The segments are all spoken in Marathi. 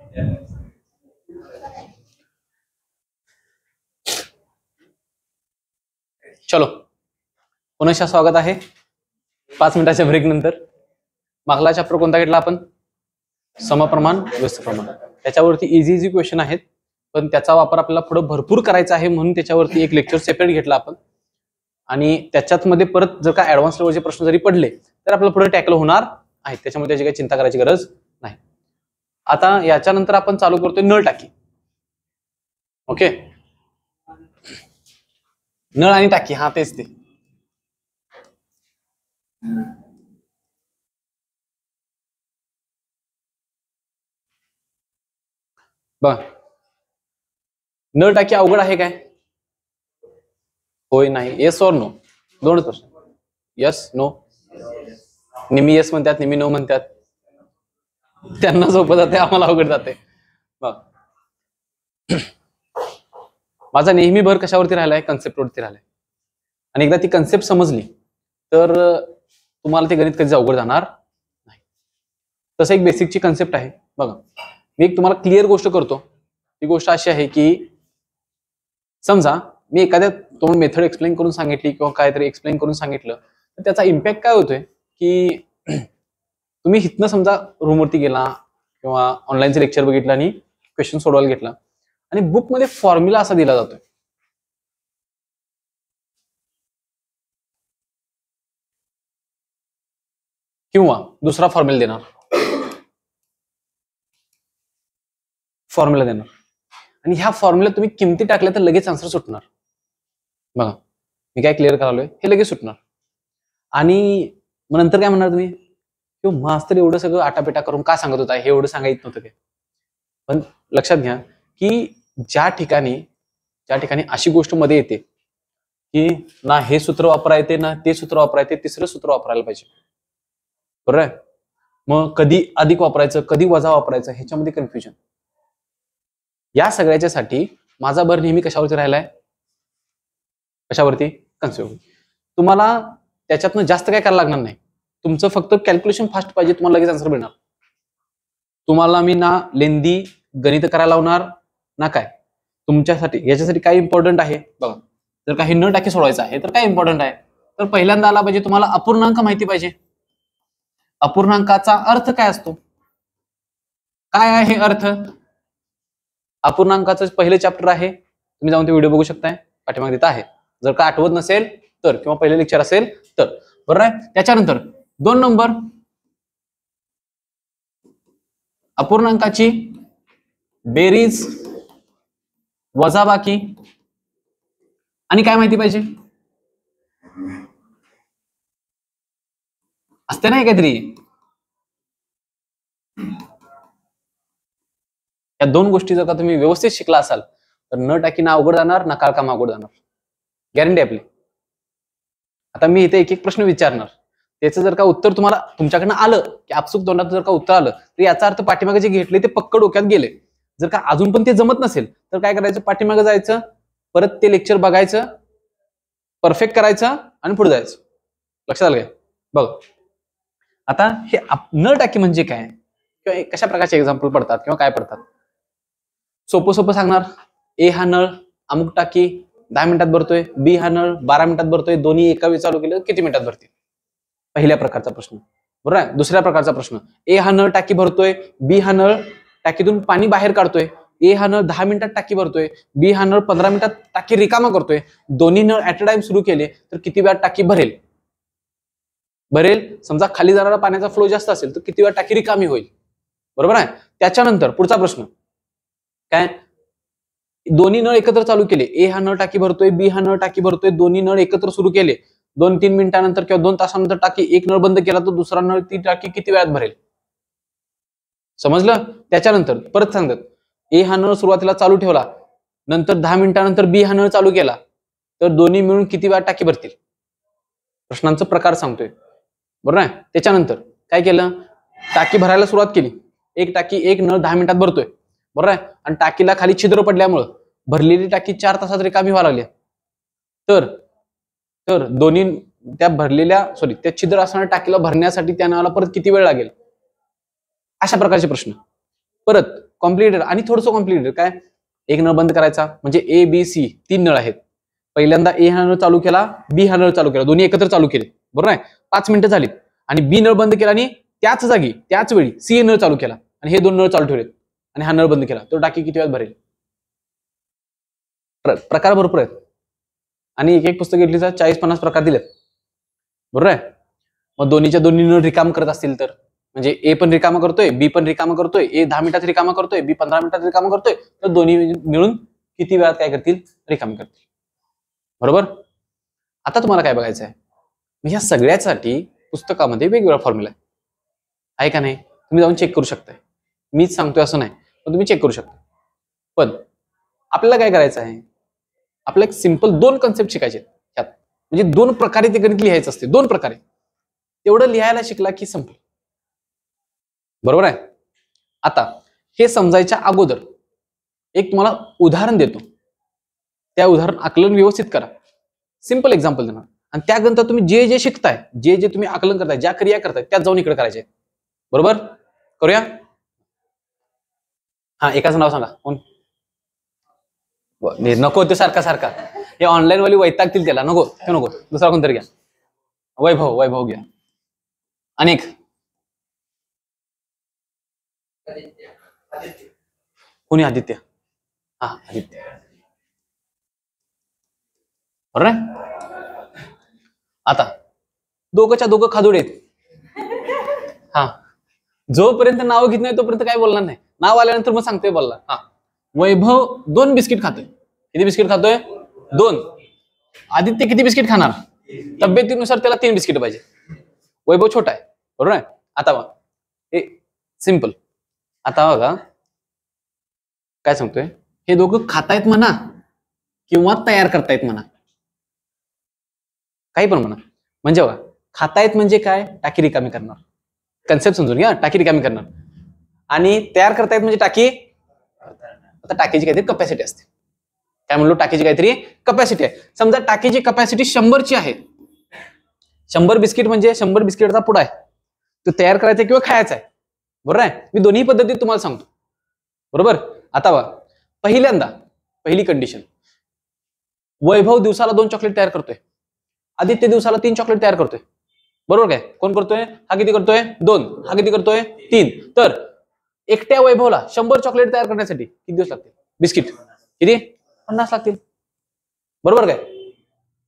चलो पुन्हा स्वागत आहे 5 मिनिटाच्या ब्रेक नंतर. मागला चॅप्टर कोणता घेतला आपण? समप्रमाण व्यस्त प्रमाण. त्याच्यावरती इझी क्वेश्चन आहेत, पण त्याचा वापर आपल्याला पुढे भरपूर करायचा आहे म्हणून त्याच्यावरती एक लेक्चर सेपरेट घेतला आपण. आणि त्याच्यात मध्ये परत जर का ऍडव्हान्स लेवलचे प्रश्न जरी पडले तर आपल्याला पुढे टॅकल होणार आहेत, त्याच्यामध्ये त्याची काही चिंता करायची गरज नाही. आता याच्यानंतर आपण चालू करतोय नळ टाकी. ओके, नळ आणि टाकी, हा तेच ते. बघ, नळ टाकी अवघड आहे काय? होय नाही, येस और नो, दोनच प्रश्न. यस नो, निमी येस म्हणतात, निमी नो म्हणतात. त्यांना सोपं जाते, आम्हाला अवघड जाते. बघ, माझा नेहमी भर कशावरती राहिलाय? कन्सेप्टवरती राहिलाय. आणि एकदा ती कन्सेप्ट समजली तर तुम्हाला ते गणित कधीच अवघड जाणार नाही. तसं एक बेसिकची कन्सेप्ट आहे. बघा, मी एक तुम्हाला क्लिअर गोष्ट करतो. ती गोष्ट अशी आहे की समजा मी एखाद्या तुम्हाला मेथड एक्सप्लेन करून सांगितली किंवा काहीतरी एक्सप्लेन करून सांगितलं तर त्याचा इम्पॅक्ट काय होतोय की तुम्ही हितनं समजा रूमवरती गेला किंवा ऑनलाईनचे लेक्चर बघितलं आणि क्वेश्चन सोडवायला घेतला आणि बुकमध्ये फॉर्म्युला असा दिला जातोय, किंवा दुसरा फॉर्म्युला देणार, आणि ह्या फॉर्म्युला तुम्ही किमती टाकल्या तर लगेच आन्सर सुटणार. बघा, मी काय क्लिअर करालोय, हे लगेच सुटणार. आणि मग नंतर काय म्हणणार तुम्ही? मास्तर एवढं सगळं आटापिटा करून का सांगत होता, हे एवढं सांगायचं नव्हतं काय? पण लक्षात घ्या की ज्या ठिकाणी अशी गोष्ट मध्ये येते की ना हे सूत्र वापरा येते ना ते सूत्र वापरा येते, तिसरं सूत्र वापरायला पाहिजे, बरोबर आहे? मग कधी अधिक वापरायचं, कधी वजा वापरायचं, ह्याच्यामध्ये कन्फ्युजन. या सगळ्याच्यासाठी माझा भर नेहमी कशावरती राहिलाय? कशावरती? कन्सेप्ट. तुम्हाला त्याच्यातनं जास्त काय करायला लागणार नाही. तुमचं फक्त कॅल्क्युलेशन फास्ट पाहिजे, तुम्हाला लगेच आन्सर मिळणार. तुम्हाला मी ना लेंदी गणित करायला लावणार ना काय. तुमच्यासाठी याच्यासाठी काय इम्पॉर्टंट आहे बघा, जर काही न टाकी सोडवायचं आहे तर काय इम्पॉर्टंट आहे? तर पहिल्यांदा आला पाहिजे तुम्हाला अपूर्णांक माहिती पाहिजे. अपूर्णांकाचा अर्थ काय असतो? काय आहे अर्थ? अपूर्णांकाचं पहिलं चॅप्टर आहे, तुम्ही जाऊन ते व्हिडिओ बघू शकताय, पाठीमागे देत आहे. जर का आठवत नसेल तर, किंवा पहिले लेक्चर असेल तर, बरोबर आहे? त्याच्यानंतर 2 नंबर अपूर्णांकाची बेरीज वजाबाकी. आणि काय माहिती पाहिजे असते ना काहीतरी. या 2 गोष्टी जर का तुम्ही व्यवस्थित शिकला असाल तर न टाकी ना अवघड जाणार ना काळकाम अवघड जाणार, गॅरंटी आपली. आता मी इथे एक प्रश्न विचारणार, त्याचं जर का उत्तर तुम्हाला तुमच्याकडनं आलं की आपसुक तोंडात जर का उत्तर आलं तर याचा अर्थ पाठीमागे जे घेतले ते पक्क डोक्यात गेले. जर का अजून पण ते जमत नसेल तर काय करायचं? पाठीमागे जायचं, परत ते लेक्चर बघायचं, परफेक्ट करायचं आणि पुढे जायचं. लक्षात आलं काय? बघ, आता हे न टाकी म्हणजे काय किंवा कशा प्रकारचे एक्झाम्पल पडतात किंवा काय पडतात? सोपं सांगणार. ए हा नळ अमुक टाकी 10 मिनिटात भरतोय, बी हा नळ 12 मिनिटात भरतोय, दोन्ही एका वेळी चालू केलं किती मिनिटात भरतील? पहिल्या प्रकारचा प्रश्न, बरोबर आहे? दुसऱ्या प्रकारचा प्रश्न, ए हा नळ टाकी भरतोय, बी हा नळ टाकीतून पाणी बाहेर काढतोय. ए हा नळ 10 मिनिटात टाकी भरतोय, बी हा नळ 15 मिनिटात टाकी रिकामा करतोय. दोन्ही नळ ऍट अ टाइम सुरू केले तर किती वेळात टाकी भरेल? समजा खाली जाणारा पाण्याचा फ्लो जास्त असेल तर किती वेळा टाकी रिकामी होईल? बरोबर आहे? त्याच्यानंतर पुढचा प्रश्न काय? दोन्ही नळ एकत्र चालू केले, ए हा नळ टाकी भरतोय, बी हा नळ टाकी भरतोय, दोन्ही नळ एकत्र सुरू केले, 2-3 मिनिटानंतर किंवा 2 तासानंतर टाकी एक नळ बंद केला तर दुसरा नळ ती टाकी किती वेळात भरेल? समजलं? त्याच्यानंतर परत सांगतात, ए हा नळ सुरुवातीला चालू ठेवला, नंतर 10 मिनिटानंतर बी हा नळ चालू केला तर दोन्ही मिळून किती वेळात टाकी भरतील? प्रश्नांचा प्रकार सांगतोय, बरोबर आहे? त्याच्यानंतर काय केलं? टाकी भरायला सुरुवात केली, एक नळ 10 मिनिटात भरतोय, बरोबर आहे? आणि टाकीला खाली छिद्र पडल्यामुळे भरलेली टाकी 4 तासात रिकामी व्हायला लागली. तर दोन्ही त्या छिद्र असणाऱ्या टाकीला भरण्यासाठी त्या नळाला परत किती वेळ लागेल? अशा प्रकारचे प्रश्न. परत कॉम्प्लिकेटेड आणि थोडंसं कॉम्प्लिकेटेड. काय, एक नळ बंद करायचा म्हणजे ए बी सी 3 नळ आहेत. पहिल्यांदा ए हा नळ चालू केला, बी हा नळ चालू केला, दोन्ही एकत्र चालू केले, बरोबर आहे. 5 मिनिटं झाली आणि बी नळ बंद केला आणि त्याच जागी त्याच वेळी सी नळ चालू केला आणि हे 2 नळ चालू ठेवलेत आणि हा नळ बंद केला, तर टाकी किती वेळात भरेल? प्रकार भरपूर आहेत आणि एक पुस्तक घेतली तर 40-50 प्रकार दिलेत, बरोबर आहे. मग दोन्ही नळ रिकाम करत असतील तर, म्हणजे ए पण रिकामा करतोय, बी पण रिकामा करतोय, ए 10 मिनिटात रिकामा करतोय, बी 15 मिनिटात रिकामा करतोय, तर दोन्ही मिळून किती वेळात काय करतील? रिकाम करतील, बरोबर. आता तुम्हाला काय बघायचं आहे, ह्या सगळ्यासाठी पुस्तकामध्ये वेगवेगळा फॉर्म्युला आहे का नाही? तुम्ही जाऊन चेक करू शकताय. मीच सांगतोय असं नाही, पण तुम्ही चेक करू शकता. पण आपल्याला काय करायचं आहे, आपल्याला एक सिंपल 2 कन्सेप्ट शिकायचे त्यात, म्हणजे 2 प्रकारे ते गणित लिहायचं असते, 2 प्रकारे. तेवढं लिहायला शिकला की संपलं, बरोबर आहे. आता हे समजायच्या अगोदर एक तुम्हाला उदाहरण देतो, त्या उदाहरण आकलन व्यवस्थित करा. सिंपल एक्झाम्पल देणार आणि त्यानंतर तुम्ही जे जे शिकताय, जे जे तुम्ही आकलन करताय, ज्या क्रिया करताय, त्यात जाऊन इकडे करायचे, बरोबर. करूया. हा, एकाचं नाव सांगा. कोण? नको ते सारखा सारखा, हे ऑनलाईन वाली वैतागतील त्याला, नको ते नको, दुसरा कोणतरी घ्या. वैभव घ्या. अनेक कोणी? आदित्य. हा, आदित्य, बरोबर आहे. आता दोघंच्या दोघं खादुडे आहेत. हा, जोपर्यंत नाव घेत नाही तोपर्यंत काय बोलणार नाही, नाव आल्यानंतर मग सांगतोय बोलला. हा, वैभव 2 बिस्किट खातोय. किती बिस्किट खातोय? 2. आदित्य किती बिस्किट खाणार? तब्येतीनुसार त्याला 3 बिस्किट पाहिजे. वैभव छोटा आहे, बरोबर आहे. आता बघा, हे सिंपल. आता बघा काय सांगतोय, हे दोघं खातायत म्हणा किंवा तयार करतायत म्हणा, काही पण म्हणा. म्हणजे बघा, खातायत म्हणजे काय? टाकी रिकामी करणार. कन्सेप्ट समजून घ्या, टाकी रिकामी करणार. आणि तयार करतायत म्हणजे टाकी, आता टाकीची काहीतरी कपॅसिटी असते. काय म्हणलो? टाकीची काहीतरी कपॅसिटी आहे. समजा टाकीची कपॅसिटी 100 ची आहे. 100 बिस्किट म्हणजे 100 बिस्किटचा पुडा आहे, तो तयार करायचा किंवा खायचा आहे, बरोबर आहे. मी दोन्ही पद्धतीत तुम्हाला सांगतो, बरोबर. आता बघा, पहिली कंडिशन, वैभव दिवसाला 2 चॉकलेट तयार करतोय, आदित्य दिवसाला 3 चॉकलेट तयार करतोय, बरोबर काय? कोण करतोय? हा किती करतोय? 2. हा किती करतोय? 3. तर एकट्या वैभवला 100 चॉकलेट तयार करण्यासाठी किती दिवस लागतील? बिस्किट किती? 50 लागतील, बरोबर काय?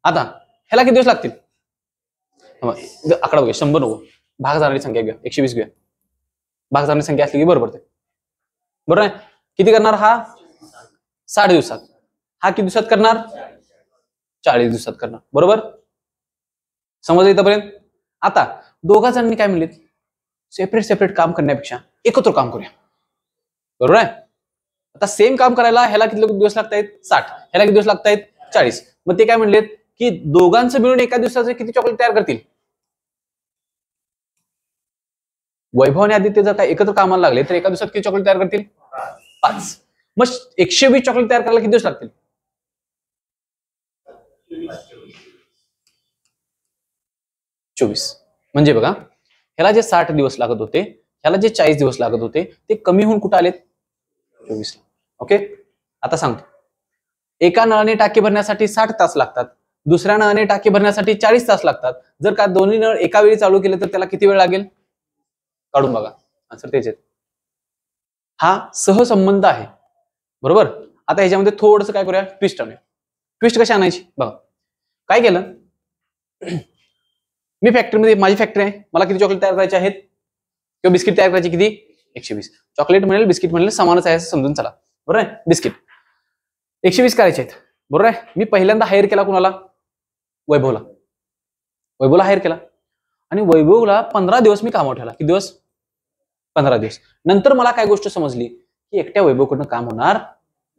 आता ह्याला किती दिवस लागतील? आकडा बघा, 100 नको, भाग जाणारी संख्या घ्या, 120 घ्या. भाग जाणारी संख्या असली की बरोबर ते, बरोबर आहे. किती करणार हा? 60 दिवसात. हा किती दिवसात करणार? 40 दिवसात करणार, बरोबर. समजलं इथपर्यंत? आता दोघा जणांनी काय म्हणले, सेपरेट काम करण्यापेक्षा एकत्र काम करूया, बरोबर आहे. आता सेम काम करायला ह्याला किती दिवस लागतायत? 60. ह्याला किती दिवस लागतायत? 40. मग ते काय म्हणलेत की दोघांचं मिळून एका दिवसाचे किती चॉकलेट तयार करतील? वैभव आणि आदित्य जर काय एकत्र कामाला लागले तर एका दिवसात किती चॉकलेट तयार करतील? 5. मग 120 चॉकलेट तयार करायला किती दिवस लागतील? 24. म्हणजे बघा, ह्याला जे 60 दिवस लागत होते, ह्याला जे 40 दिवस लागत होते, ते कमी होऊन कुठे आलेत? 24. ओके. आता सांगतो, एका नळाने टाकी भरण्यासाठी 60 तास लागतात, दुसऱ्या नळाने टाकी भरण्यासाठी 40 तास लागतात. जर का दोन्ही नळ एका वेळी चालू केले तर त्याला किती वेळ लागेल? काढून बघा, आन्सर तेच आहे. हा सहसंबंध आहे, बरोबर. आता ह्याच्यामध्ये थोडंसं काय करूया, ट्विस्ट आणूया. ट्विस्ट कशी आणायची बघा. काय केलं, मी फॅक्टरीमध्ये, माझी फॅक्टरी आहे, मला किती चॉकलेट तयार करायचे आहेत किंवा बिस्किट तयार करायचे किती? 120. चॉकलेट म्हणेल बिस्किट म्हणेल समानच आहे असं समजून चला, बरोबर आहे. बिस्किट 120 करायचे आहेत, बरोबर आहे. मी पहिल्यांदा हायर केला कुणाला? वैभवला हायर केला आणि वैभवला 15 दिवस मी कामावर ठेवला. किती दिवस? 15 दिवस. नंतर मला काय गोष्ट समजली की एकट्या वैभवकडनं काम होणार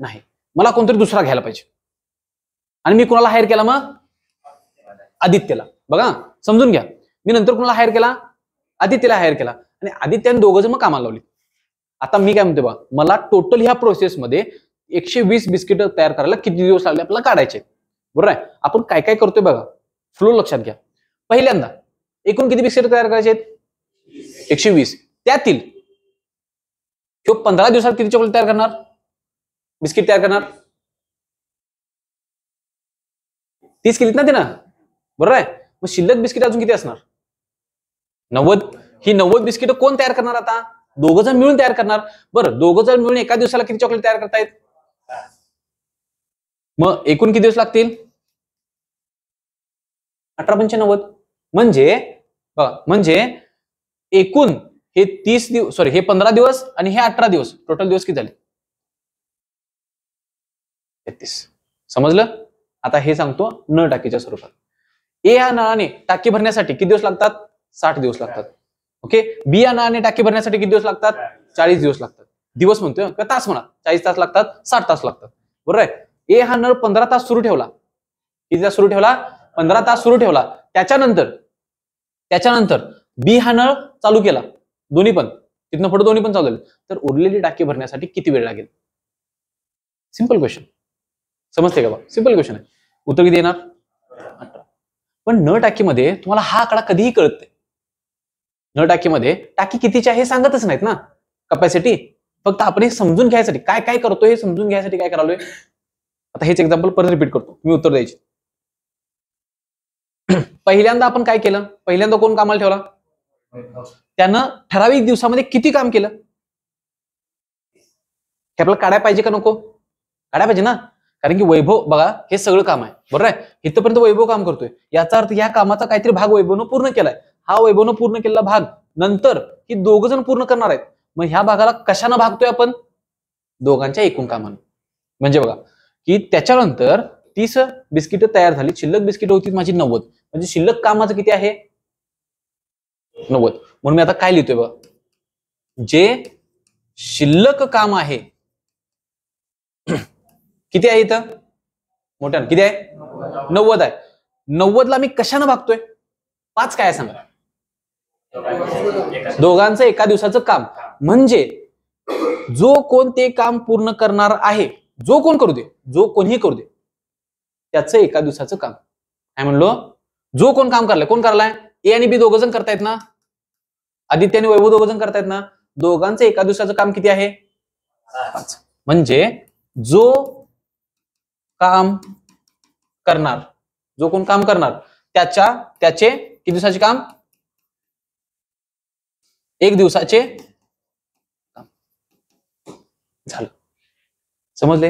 नाही, मला कोणतरी दुसरा घ्यायला पाहिजे. आणि मी कुणाला हायर केला? मग आदित्यला. बघा समजून घ्या, मी नंतर कुणाला हायर केला? आदित्यला हायर केला आणि आदित्याने दोघं जण मग कामाला लावली. आता मी काय म्हणतो बघा, मला टोटल ह्या प्रोसेसमध्ये 120 बिस्किट तयार करायला किती दिवस लागले आपल्याला काढायचे, बरोबर आहे. आपण काय काय करतोय बघा, फ्लो लक्षात घ्या. पहिल्यांदा एकूण किती बिस्किट तयार करायचे? 120. त्यातील तो 15 दिवसात किती चॉकलेट तयार करणार, बिस्किट तयार करणार? 30 केलीत ना त्यानं, बरोबर आहे. मग शिल्लक बिस्किट अजून किती असणार? 90. ही 90 बिस्किट कोण तयार करणार आता? दोघं जण मिळून तयार करणार. बरं, दोघं जण मिळून एका दिवसाला किती चॉकलेट तयार करतायत? मग एकूण किती दिवस लागतील? 18×90. म्हणजे एकूण हे 30 दिवस, सॉरी हे 15 दिवस आणि हे 18 दिवस, टोटल दिवस किती झाले? 33. समजलं? आता हे सांगतो नळ टाकीच्या स्वरूपात. ए या नळाने टाकी भरण्यासाठी किती दिवस लागतात? 60 दिवस लागतात. ओके. बी या नळाने टाकी भरण्यासाठी किती दिवस लागतात? 40 दिवस लागतात. दिवस म्हणतोय का तास म्हणा? 40 तास लागतात, 60 तास लागतात, बरोबर आहे. ए हा नळ 15 तास सुरू ठेवला. किती तास सुरू ठेवला? 15 तास सुरू ठेवला. त्याच्यानंतर बी हा नळ चालू केला, दोन्ही पण, तिथनं पुढे दोन्ही पण चालू झाले, तर उरलेली टाकी भरण्यासाठी किती वेळ लागेल? Simple question. समजते का बा? सिंपल क्वेश्चन आहे. उत्तर किती येणार? 18. पण नळ टाकीमध्ये तुम्हाला हा आकडा कधीही कळत नाही. नळ टाकीमध्ये टाकी कितीची आहे हे सांगतच नाहीत ना, कपॅसिटी. फक्त आपण हे समजून घ्यायसाठी काय काय करतो हे समजून घ्यायसाठी काय करालोय. आता हेच एक्झाम्पल परत रिपीट करतो, मी उत्तर द्यायचे. पहिल्यांदा आपण काय केलं? पहिल्यांदा कोण कामाला ठेवला? त्यानं ठराविक दिवसामध्ये किती काम केलं? हे आपल्याला काढायला पाहिजे का नको? काढायला पाहिजे ना, कारण की वैभव बघा हे सगळं काम आहे, बरोबर आहे. इथपर्यंत वैभव काम करतोय, याचा अर्थ या कामाचा काहीतरी भाग वैभवनं पूर्ण केलाय. हा वैभवनं पूर्ण केलेला भाग नंतर ही दोघ जण पूर्ण करणार आहेत. मग ह्या भागाला कशानं भागतोय आपण? दोघांच्या एकूण कामानं. म्हणजे बघा की त्याच्यानंतर 30 बिस्किट तयार झाली, शिल्लक बिस्किट होती माझी 90, म्हणजे शिल्लक कामाचं किती आहे? 90. म्हणून मी आता काय लिहितोय बघा, जे शिल्लक काम आहे किती आहे इथं? मोठ्यानं किती आहे? 90 आहे. 90 ला मी कशानं भागतोय? 5 काय सांगा? दोघांचं एका दिवसाचं काम. म्हणजे जो कोण ते काम पूर्ण करणार आहे, जो कोण करू दे, जो कोणीही करू दे, त्याचं एका दिवसाचं काम. काय म्हणलो? जो कोण काम करलाय, कोण करलाय? ए आणि बी दोघ जण करतायत ना, आदित्य आणि वैभव दोघ जण करतायत ना, दोघांचं एका दिवसाचं काम किती आहे? 5. म्हणजे जो काम करणार, जो कोण काम करणार त्याचे किती दिवसाचे काम? एक दिवसाचे काम. झालं. समजले?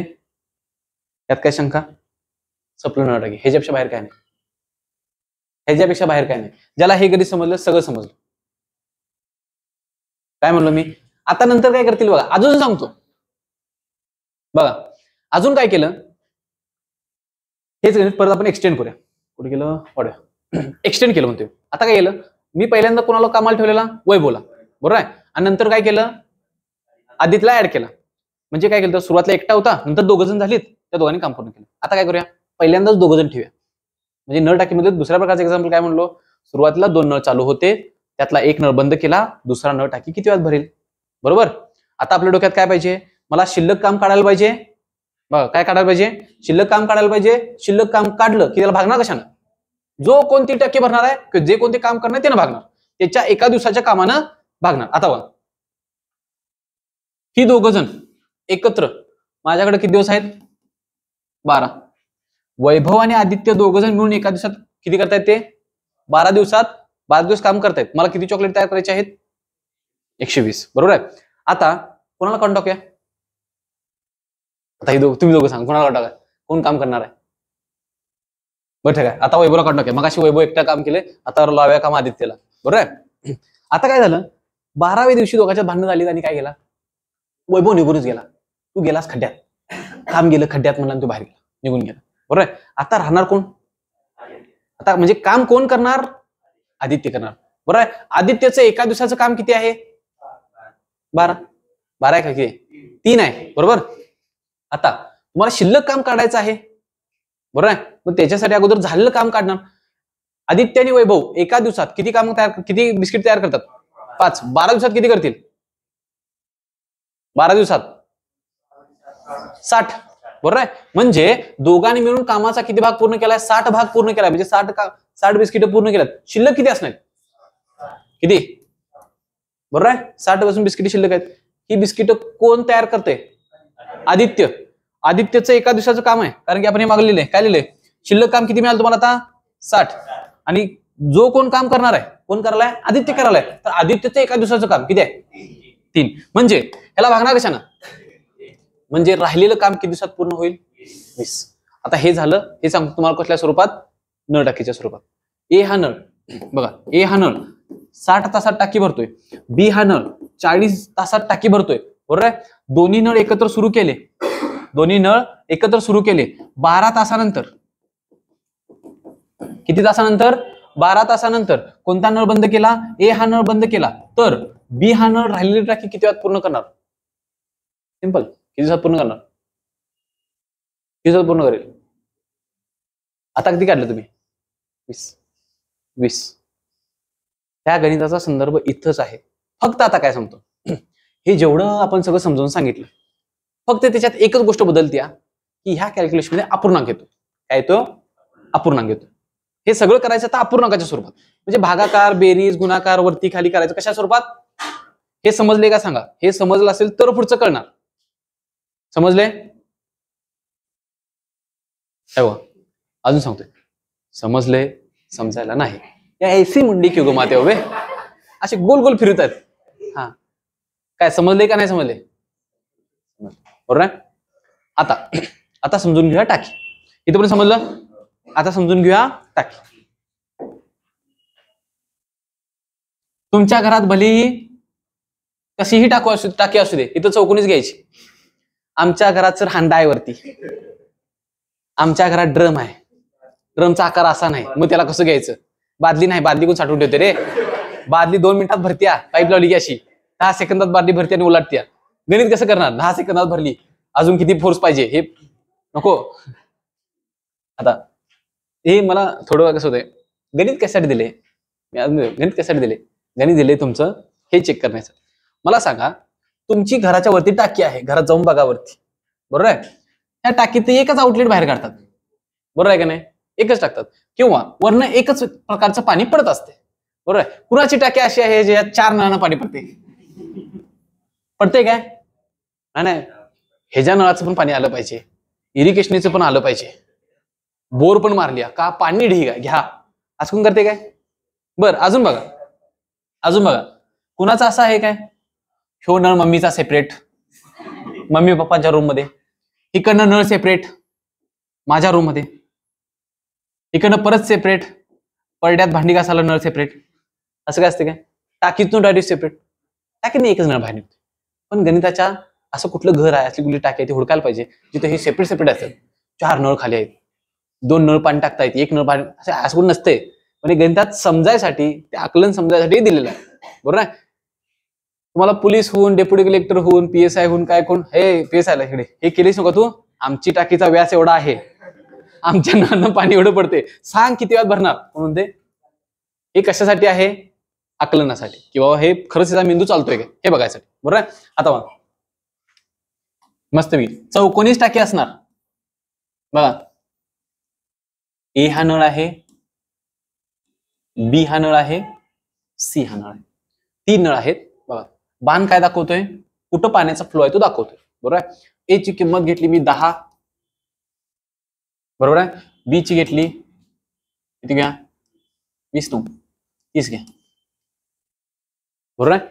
यात काय शंका? सपलं नळ टाकी. ह्याच्यापेक्षा बाहेर काय नाही, ह्याच्यापेक्षा बाहेर काय नाही. ज्याला हे कधी समजलं, सगळं समजलं. काय म्हणलो मी? आता नंतर काय करतील बघा, अजून सांगतो बघा. अजून काय केलं? हेच गणित परत आपण एक्सटेंड करूया. कुठे गेलं? वाढूया. एक्सटेंड केलं म्हणतोय. आता काय केलं? मी पहिल्यांदा कोणाला कामाला ठेवलेला? वैभवला, बरोबर आहे. आणि नंतर काय केलं? आदित्यला ऍड केला. म्हणजे काय केलं? सुरुवातीला एकटा होता, नंतर दोघ जण झालीत, त्या दोघांनी काम पूर्ण केलं. आता काय करूया? पहिल्यांदाच दोघ जण ठेवूया. म्हणजे नळ टाकीमध्ये दुसऱ्या प्रकारचं एक्झाम्पल काय म्हणलो? सुरुवातीला 2 नळ चालू होते, त्यातला एक नळ बंद केला, दुसरा नळ टाकी किती वेळात भरेल? बरोबर. आता आपल्या डोक्यात काय पाहिजे? मला शिल्लक काम काढायला पाहिजे. बघा काय काढायला पाहिजे? शिल्लक काम काढायला पाहिजे. शिल्लक काम काढलं की त्याला भागणार कशानं? जो कोणती टक्के भरणार आहे, जे कोणते काम करणार त्यानं भागणार, त्याच्या एका दिवसाच्या कामानं भागणार. आता बघा, ही दोघ जण एकत्र माझ्याकडे किती दिवस आहेत? 12. वैभव आणि आदित्य दोघ जण मिळून एका दिवसात किती करतायत? ते 12 दिवसात 12 दिवस काम करतायत. मला किती चॉकलेट तयार करायचे आहेत? 120. बरोबर आहे. आता कोणाला काढून टाकूया? आता तुम्ही दोघं सांगा, कोणाला काढून टाका? कोण काम करणार आहे? बरं ठीक आहे, आता वैभवला काढून टाकूया. मग अशी वैभव एकटा काम केले, आता लाव्या काम आदित्यला, बरोबर आहे. आता काय झालं? 12व्या दिवशी दोघांच्या भांडणं झाली आणि काय केला? वैभव निघूनच गेला. तू गेलास खड्ड्यात, काम गेलं खड्ड्यात म्हणला, तू बाहेर गेला, निघून गेला, बरोबर आहे. आता राहणार कोण? आता म्हणजे काम कोण करणार? आदित्य करणार, बरोबर आहे. आदित्यचं एका दिवसाचं काम किती आहे? 12. 12 आहे का? किती? 3 आहे, बरोबर. आता तुम्हाला शिल्लक काम काढायचं आहे, बरोबर आहे. मग त्याच्यासाठी अगोदर झालेलं काम काढणार. आदित्य आणि वैभव एका दिवसात किती काम तयार, किती बिस्किट तयार करतात? 5. 12 दिवसात किती करतील? 12 दिवसात 60, बरोबर आहे. म्हणजे दोघांनी मिळून कामाचा किती भाग पूर्ण केलाय? 60 भाग पूर्ण केलाय. म्हणजे 60 बिस्किट पूर्ण केल्यात. शिल्लक किती असणार? किती? बरोबर आहे. 60 पासून बिस्किट शिल्लक आहेत. ही बिस्किट कोण तयार करते? आदित्य. आदित्यचं एका दिवसाचं काम आहे, कारण की आपण हे मागं लिहिलंय. काय लिहिलंय? शिल्लक काम किती मिळालं तुम्हाला आता? 60. आणि जो कोण काम करणार आहे, कोण करायलाय? आदित्य करायलाय. तर आदित्यचं एका दिवसाचं काम किती आहे? 3. म्हणजे ह्याला भागणार कशानं? म्हणजे राहिलेलं काम किती दिवसात पूर्ण होईल? 20. आता हे झालं, हे सांगतो तुम्हाला कसल्या स्वरूपात? नळ टाकीच्या स्वरूपात. ए हा नळ बघा, ए हा नळ 60 तासात टाकी भरतोय, बी हा नळ 40 तासात टाकी भरतोय, बरोबर आहे. दोन्ही नळ एकत्र सुरू केले, दोन्ही नळ एकत्र सुरू केले 12 तासानंतर. किती तासानंतर? 12 तासानंतर. कोणता नळ बंद केला? ए हा नळ बंद केला. तर बी हा नळ राहिलेली टाकी किती वेळात पूर्ण करणार? सिंपल. किती दिवसात पूर्ण करणार? किती दिवसात पूर्ण करेल? आता किती काढलं तुम्ही? 20. त्या गणिताचा संदर्भ इथंच आहे. फक्त आता काय सांगतो, हे जेवढं आपण सगळं समजावून सांगितलं, फक्त त्याच्यात एकच गोष्ट बदलते की ह्या कॅल्क्युलेशन मध्ये अपूर्णांक येतो. काय येतो? अपूर्णांक येतो. हे सगळं करायचं तर अपूर्णांकाच्या स्वरूपात, म्हणजे भागाकार, बेरीज, गुणाकार, वरती खाली करायचं. कशा स्वरूपात? हे समजले का सांगा? हे समजलं असेल तर पुढचं कळणार. समजले? अजून सांगतोय, समजले, समजायला नाही. या ऐसी मुंडी क्यों घुमाते हो बे? असे गोल गोल फिरत आहेत. हा, काय समजले का नाही समजले? बरोबर आहे. आता समजून घेऊया टाकी. इथं पण समजलं. आता समजून घेऊया टाकी. तुमच्या घरात भलेही कशीही टाकी असू दे, इथं चौकोनीच घ्यायची. आमच्या घरात सर हांडा आहे वरती, आमच्या घरात ड्रम आहे. ड्रमचा आकार असा नाही, मग त्याला कसं घ्यायचं? बादली नाही, बादली कोण साठवून ठेवते रे? बादली 2 मिनिटात भरत्या, पाईप लावली की अशी 10 सेकंदात बादली भरती आणि उलटत्या. गणित कसं करणार? 10 सेकंदात भरली, अजून किती फोर्स पाहिजे? हे नको. आता हे मला थोडं कसं होतंय, गणित कशासाठी दिले? गणित कशासाठी दिले? गणित दिले तुमचं हे चेक करण्यासाठी. मला सांगा, तुमची घराच्या वरती टाकी आहे, घरात जाऊन बघा वरती, बरोबर आहे. त्या टाकीत एकच आउटलेट बाहेर काढतात, बरोबर आहे का नाही? एकच टाकतात, किंवा वरनं एकच प्रकारचं पाणी पडत असते, बरोबर आहे. कुणाची टाकी अशी आहे ज्यात 4 नळांना पाणी पडते काय? नाही, ह्याच्या नळाचं पण पाणी आलं पाहिजे, इरिगेशनचं पण आलं पाहिजे, बोर पण मारली का पाणी ढीग आहे घ्या, असं कोण करते काय? बर, अजून बघा कुणाचा असा आहे काय? ह्यो नळ मम्मीचा सेपरेट, मम्मी पप्पाच्या रूम मध्ये, इकडनं नळ सेपरेट माझ्या रूम मध्ये, इकडनं परत सेपरेट, परड्यात भांडी घासायला नळ सेपरेट. असं काय असते काय? टाकीतून डायरेक्ट सेपरेट, टाकीने एकच नळ बाहेर निघतो. पण गणिताच्या असं कुठलं घर आहे, असली कुठली टाकी आहे ती हुडकायला पाहिजे जिथे हे सेपरेट असतात. 4 नळ खाली आहेत, 2 नळ पाणी टाकता येते, 1 नळ पाणी, असं कोण नसते. म्हणजे गणितात समजायसाठी, ते आकलन समजायसाठी दिलेलं आहे, बरोबर आहे. तुम्हाला पोलीस होऊन, डेप्युटी कलेक्टर होऊन, PSI होऊन काय कोण, हे PSI ला इकडे हे केलीस नका तू, आमची टाकीचा व्यास एवढा आहे, आमच्या नळानं पाणी एवढं पडते, सांग किती वेळात भरणार म्हणून ते. हे कशासाठी आहे? आकलनासाठी, किंवा हे खरंच त्याचा मेंदू चालतोय का हे बघायसाठी, बरोबर आहे. आता मस्त मी चौकोनीच टाकी असणार बघा. ए हा नळ आहे, बी हा नळ आहे, सी हा नळ आहे, 3 नळ आहेत बघा. बाण काय दाखवतोय? कुठं पाण्याचा फ्लो आहे तो दाखवतोय, बरोबर आहे. ए ची किंमत घेतली मी 10, बरोबर आहे. बी ची घेतली किती घ्या? 20 30 घ्या, बरोबर आहे.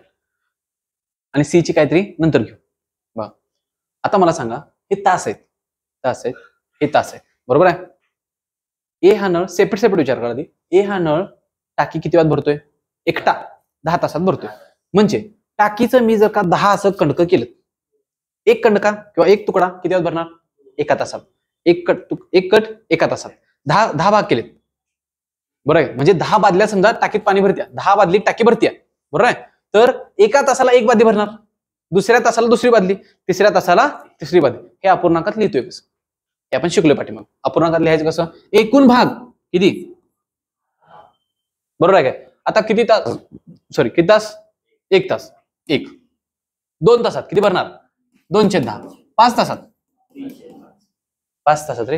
आणि सी ची काहीतरी नंतर घेऊ बघा. आता मला सांगा, हे तास आहेत, हे तास आहेत, बरोबर आहे. ए हा नळ सेपरेट विचार करा आधी. ए हा नळ टाकी किती वेळात भरतोय? एकटा 10 तासात भरतोय. म्हणजे टाकीचं मी जर का 10 असं कंडक केलं, एक कंडका किंवा एक तुकडा किती वेळात भरणार? एका तासात. एक कट एका तासात 10 भाग केलेत, बरोबर आहे. म्हणजे 10 बादल्या समजा टाकीत पाणी भरत्या, 10 बादली टाकी भरत्या, बरोबर आहे. तर एका तासाला 1 बादली भरणार, दुसऱ्या तासाला दुसरी बादली, तिसऱ्या तासाला तिसरी बादली. हे अपूर्णांकात लिहितोय कसं हे आपण शिकलोय पाठीमाग. अपूर्णांकात लिहायचं कसं? एकूण भाग किती, बरोबर आहे काय. आता किती तास, किती तास? 1 तास, 2 तासात किती भरणार? 2/10. 5 तासात 5 तासात रे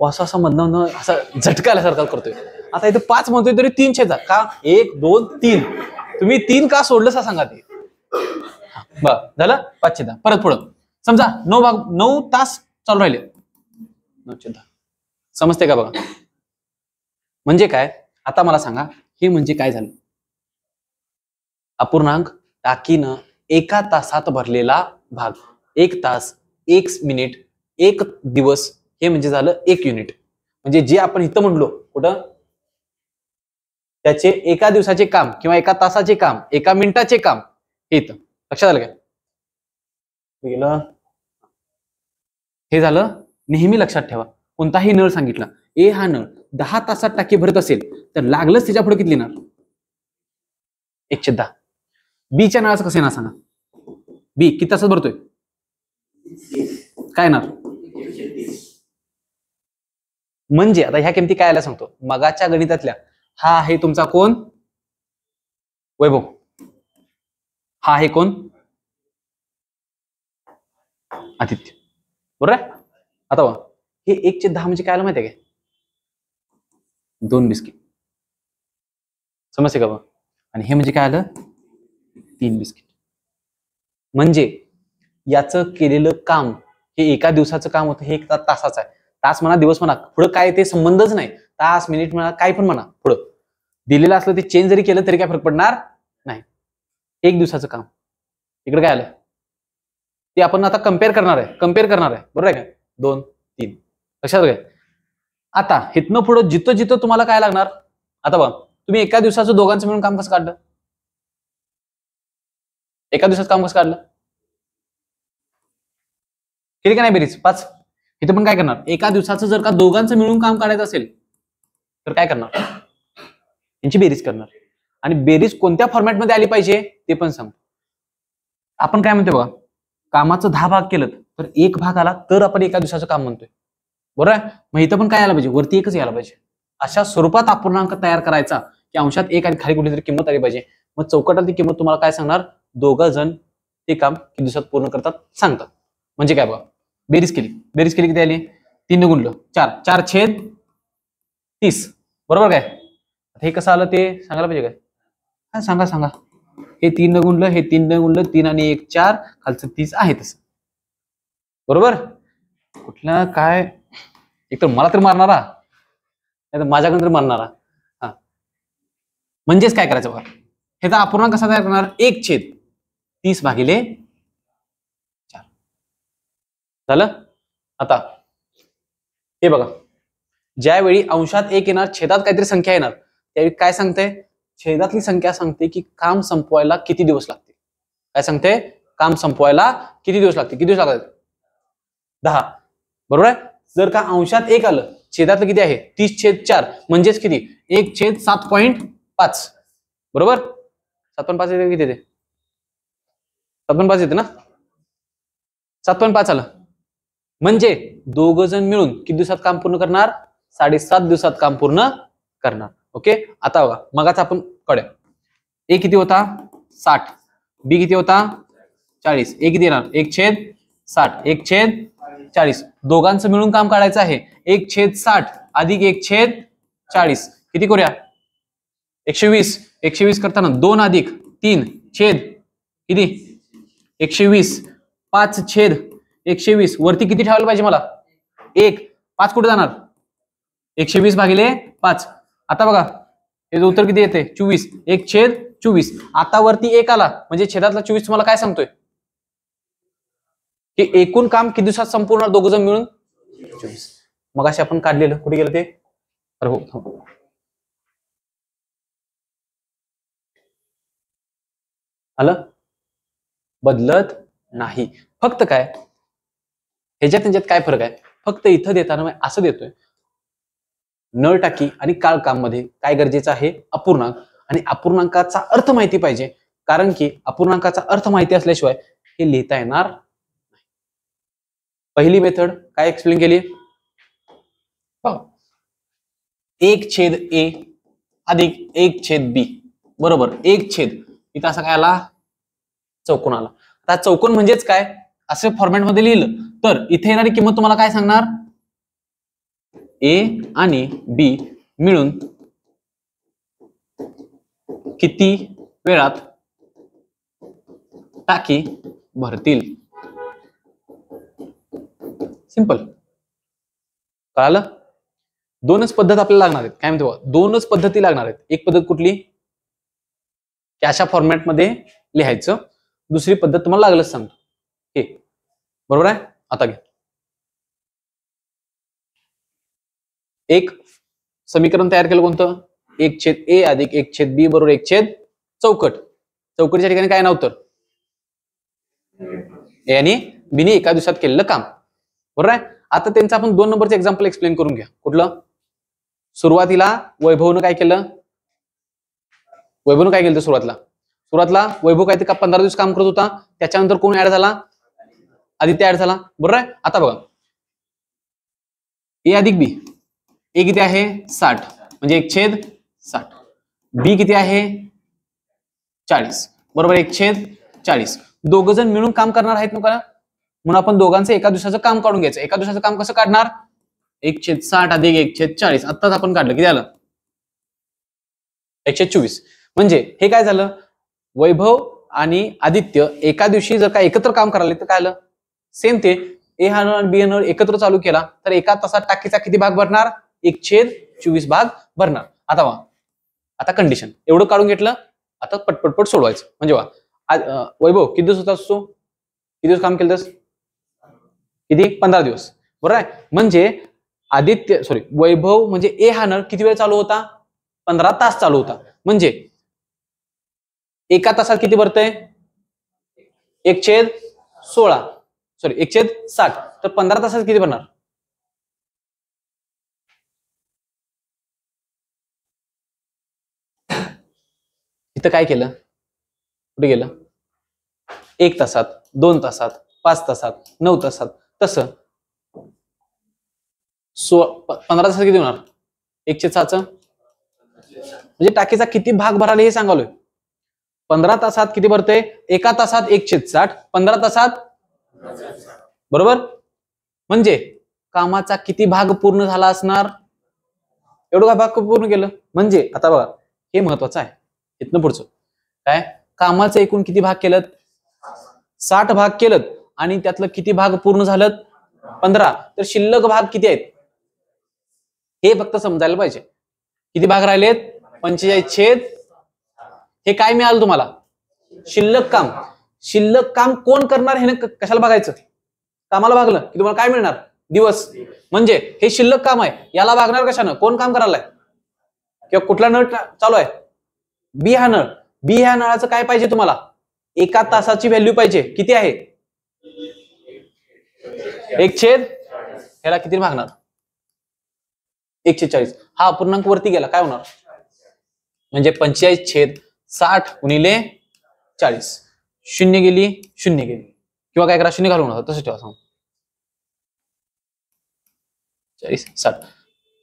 असं मधनं असं झटका आल्यासारखा करतोय. आता इथे 5 म्हणतोय तरी 3/10 का? 1 2 3 तुम्ही 3 का सोडलं सा सांगा ते. बरं झालं 5/10. परत पुढं समजा 9 तास चालू राहिले. 9/10 समजते का बघा. म्हणजे काय आता मला सांगा हे म्हणजे काय झालं. अपूर्णांक टाकीनं एका तासात भरलेला भाग. 1 तास 1 मिनिट 1 दिवस हे म्हणजे झालं 1 युनिट. म्हणजे जे आपण इथं म्हणलो कुठं त्याचे एका दिवसाचे काम किंवा एका तासाचे काम 1 मिनिटाचे काम हे इथं लक्षात आलं काय. हे झालं. नेहमी लक्षात ठेवा कोणताही नळ सांगितला ए हा नळ 10 तासात टाकी भरत असेल तर लागलंच त्याच्या पुढे किती लिहिणार 1/10. बी च्या नळाचं कसं येणार सांगा. बी किती तासात भरतोय काय येणार. म्हणजे आता ह्या किमती काय आल्या सांगतो. मगाच्या गणितातल्या हा आहे तुमचा कोण वैभव. हा आहे कोण आदित्य. बरोबर आहे. आता हे 1/10 म्हणजे काय आलं माहिती आहे काय 2 बिस्किट. समजते का बा. आणि हे म्हणजे काय आलं 3 बिस्किट. म्हणजे याचं केलेलं काम हे एका दिवसाचं काम होतं. हे 1 तासाचं आहे. तास म्हणा दिवस म्हणा पुढं काय ते संबंधच नाही. तास मिनिट म्हणा काय पण म्हणा पुढं दिलेलं असलं ते चेंज जरी केलं तरी काय फरक पडणार नाही. 1 दिवसाचं काम इकडे काय आलं ते आपण आता कम्पेअर करणार आहे. बरोबर आहे का 2 3 लक्षात घ्या. आता इथनं पुढं जिथं तुम्हाला काय लागणार. आता बघा तुम्ही एका दिवसाचं दोघांचं मिळून काम कसं काढलं. एका दिवसात काम कसं काढलं केली का नाही बेरीज 5. इथं पण काय करणार एका दिवसाचं जर का दोघांचं मिळून काम काढायचं असेल तर काय करणार यांची बेरीज करणार. आणि बेरीज कोणत्या फॉर्मॅटमध्ये आली पाहिजे ते पण सांगतो. आपण काय म्हणतो बघा कामाचं 10 भाग केलं तर 1 भाग आला तर आपण एका दिवसाचं काम म्हणतोय. बरोबर आहे. मग इथं पण काय आलं पाहिजे वरती 1च यायला पाहिजे. अशा स्वरूपात अपूर्णांक तयार करायचा की अंशात 1 आणि खाली कुठेतरी किंमत आली पाहिजे. मग चौकटात ती किंमत तुम्हाला काय सांगणार. दोघं जण ते काम किती दिवसात पूर्ण करतात सांगतात. म्हणजे काय बघा बेरीज केली किती आली 3 गुणलं 4 4/30 बरोबर काय. हे कसं आलं ते सांगायला पाहिजे काय सांगा. हे 3 गुणलं 3 आणि 1 4 खालचं 30 आहे तसं बरोबर. कुठला काय एकतर मला तर मारणारा नाही तर माझ्याकडे तर मारणारा. हा म्हणजेच काय करायचं बघा ह्याचा अपूर्णांक कसा तयार करणार 1/30/4 झालं. आता हे बघा ज्यावेळी अंशात 1 येणार छेदात काहीतरी संख्या येणार त्यावेळी काय सांगते छेदातली संख्या सांगते की काम संपवायला किती दिवस लागतील. काय सांगते काम संपवायला किती दिवस लागतील. किती दिवस लागतात 10 बरोबर आहे. जर का अंशात 1 आलं छेदातलं किती आहे 30/4 म्हणजेच किती 1/7.5 बरोबर. 7.5 येते किती येते 7.5 येते ना 7.5 आलं. म्हणजे दोघ जण मिळून किती दिवसात काम पूर्ण करणार 7.5 दिवसात काम पूर्ण करणार. ओके. आता बघा मगाच आपण कळ्या ए किती होता 60 बी किती होता 40 ए किती येणार 1/60 1/40 दोघांचं मिळून काम काढायचं आहे 1/60 अधिक 1/40 किती करूया 120 करताना 2 अधिक 3 छेद किती 120 5/120 वरती किती ठेवायला पाहिजे मला 1 5 कुठे जाणार 120/5. आता बघा हे उत्तर किती येते 24 1/24. आता वरती 1 आला म्हणजे छेदातला 24 तुम्हाला काय सांगतोय की एकूण काम किती दिवसात संपूर्ण दोघ जण मिळून 24. मग असे आपण काढलेलं कुठे गेलं ते अरे हो आलं बदलत नाही. फक्त काय ह्याच्यात काय फरक आहे फक्त इथं देताना असं देतोय नळ टाकी आणि काळ काम मध्ये काय गरजेचं आहे अपूर्णांक आणि अपूर्णांकाचा अर्थ माहिती पाहिजे. कारण की अपूर्णांकाचा अर्थ माहिती असल्याशिवाय हे लिहिता येणार नाही. पहिली मेथड काय एक्सप्लेन केली 1/a अधिक 1/b बरोबर 1 इथं असा काय आला चौकोन आला. आता चौकोन म्हणजेच काय असे फॉर्मॅट मध्ये लिहिलं तर इथे येणारी किंमत तुम्हाला काय सांगणार ए आणि बी मिळून किती वेळात टाकी भरतील. सिंपल. कळालं? दोनच पद्धत आपल्याला लागणार आहेत. काय म्हणतो? दोनच पद्धती लागणार आहेत. एक पद्धत कुठली? अशा फॉर्मॅटमध्ये लिहायचं. दुसरी पद्धत तुम्हाला लागलंच सांगतो. हे बरोबर आहे? आता घ्या. एक समीकरण तयार केलं कोणतं? 1/a अधिक 1/b बरोबर 1 चौकट. चौकटीच्या ठिकाणी काय नव्हतं? ए आणि बीने एका दिवसात केलेलं काम. बरोबर आहे? आता त्यांचं आपण 2 नंबरचं एक्झाम्पल एक्सप्लेन करून घ्या. कुठलं? सुरुवातीला वैभवनं काय केलं? वैभवनं काय केलं सुरुवातीला वैभव काय ते का 15 दिवस काम करत होता. त्याच्यानंतर कोण ऍड झाला? आदित्य ऍड झाला. बरोबर आहे? आता बघा, ए अधिक बी. ए किती आहे? 60 म्हणजे 1/60. बी किती आहे? 40 बरोबर 1/40. दोघ जण मिळून काम करणार आहेत ना, म्हणून आपण दोघांचं एका दिवसाचं काम काढून घ्यायचं. एका दिवसाचं काम कसं काढणार? 1/60 अधिक 1/40. आत्ताच आपण काढलं. किती आलं? 124. म्हणजे हे काय झालं? वैभव आणि आदित्य एका दिवशी जर का एकत्र काम करायला तर काय आलं? सेम ते ए हा नळ आणि बी नळ एकत्र चालू केला तर एका तासात टाकीचा किती भाग भरणार? 1/24 भाग भरणार. आता कंडिशन एवढं काढून घेतलं. आता पटपट सोडवायचं. म्हणजे वैभव किती दिवस होता असतो? किती दिवस काम केलं? किती? 15 दिवस. बरोबर आहे? म्हणजे वैभव म्हणजे ए हा नळ किती वेळ चालू होता? 15 तास चालू होता. म्हणजे एका तासात किती भरतंय? 1/60. तर 15 तासात किती भरणार? इथं काय केलं? कुठे गेलं? 1 तासात, 2 तासात, 5 तासात, 9 तासात. तसं 15 तासात किती होणार? 1/6. म्हणजे टाकीचा किती भाग भराले हे सांगालोय. 15 तासात किती भरते? एका तासात 1/60. 15 तासात बरोबर. म्हणजे कामाचा किती भाग पूर्ण झाला असणार? एवढा भाग पूर्ण केलं. म्हणजे आता बघा, हे महत्वाचं आहे. इथनं पुढचं काय? कामाचं एकूण किती भाग केलं? 60 भाग केलं आणि त्यातलं किती भाग पूर्ण झालं? 15. तर शिल्लक भाग किती आहेत हे फक्त समजायला पाहिजे. किती भाग राहिलेत? 45. हे काय मिळालं तुम्हाला? शिल्लक काम. शिल्लक काम कोण करणार हे कशाला बघायचं? कामाला भागलं की तुम्हाला काय मिळणार? दिवस. म्हणजे हे शिल्लक काम आहे. याला भागणार कशानं? कोण काम करायला? किंवा कुठला नळ चालू आहे? बी हा नळ. बी ह्या नळाचं काय पाहिजे तुम्हाला? एका तासाची व्हॅल्यू पाहिजे. किती आहे? 1/. ह्याला किती भागणार? 1/40. हा अपूर्णांक वरती गेला काय होणार? म्हणजे 45/60 गुणिले 40. 0 गेली. किंवा काय करा? 0 घालून नका. तसं ठेवा. 40 60.